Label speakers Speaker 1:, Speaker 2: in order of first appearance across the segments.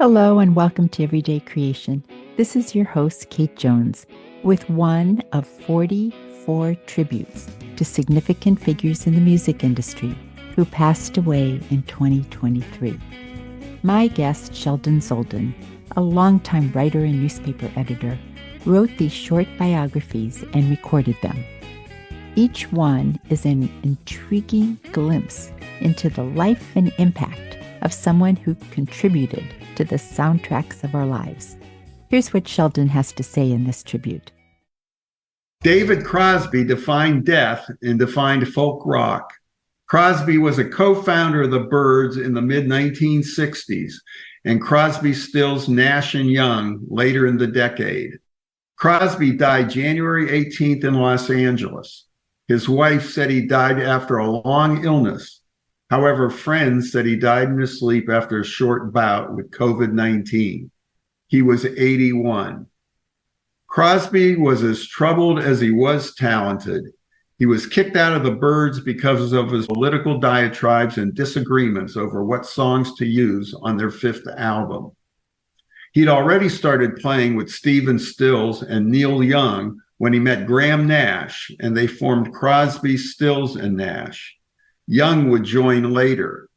Speaker 1: Hello and welcome to Everyday Creation. This is your host, Kate Jones, with one of 44 tributes to significant figures in the music industry who passed away in 2023. My guest, Sheldon Zoldan, a longtime writer and newspaper editor, wrote these short biographies and recorded them. Each one is an intriguing glimpse into the life and impact of someone who contributed to the soundtracks of our lives. Here's what Sheldon has to say in this tribute.
Speaker 2: David Crosby defined death and defined folk rock. Crosby was a co-founder of the Byrds in the mid-1960s and Crosby, Stills, Nash Young later in the decade. Crosby died January 18th in Los Angeles. His wife said he died after a long illness. However, friends said he died in his sleep after a short bout with COVID-19. He was 81. Crosby was as troubled as he was talented. He was kicked out of the Byrds because of his political diatribes and disagreements over what songs to use on their fifth album. He'd already started playing with Stephen Stills and Neil Young when he met Graham Nash, and they formed Crosby, Stills, and Nash. Young would join later.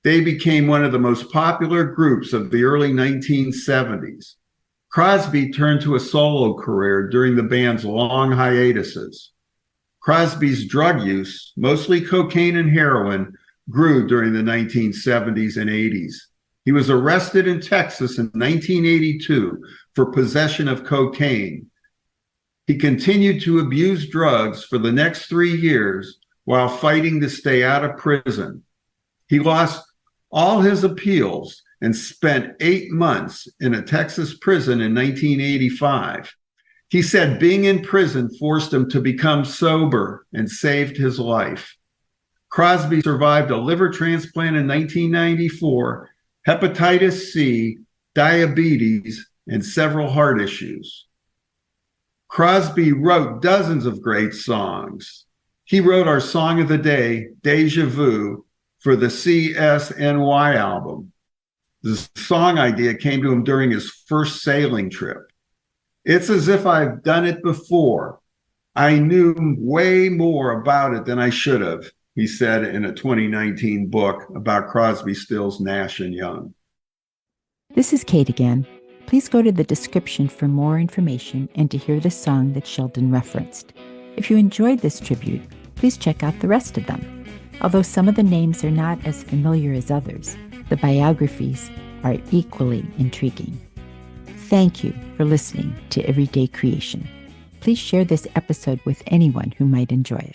Speaker 2: They became one of the most popular groups of the early 1970s. Crosby turned to a solo career during the band's long hiatuses. Crosby's drug use, mostly cocaine and heroin, grew during the 1970s and 80s. He was arrested in Texas in 1982 for possession of cocaine. He continued to abuse drugs for the next 3 years while fighting to stay out of prison. He lost all his appeals and spent 8 months in a Texas prison in 1985. He said being in prison forced him to become sober and saved his life. Crosby survived a liver transplant in 1994, hepatitis C, diabetes, and several heart issues. Crosby wrote dozens of great songs. He wrote our song of the day, Déjà Vu, for the CSNY album. The song idea came to him during his first sailing trip. It's as if I've done it before. I knew way more about it than I should have, he said in a 2019 book about Crosby, Stills, Nash and Young.
Speaker 1: This is Kate again. Please go to the description for more information and to hear the song that Sheldon referenced. If you enjoyed this tribute, please check out the rest of them. Although some of the names are not as familiar as others, the biographies are equally intriguing. Thank you for listening to Everyday Creation. Please share this episode with anyone who might enjoy it.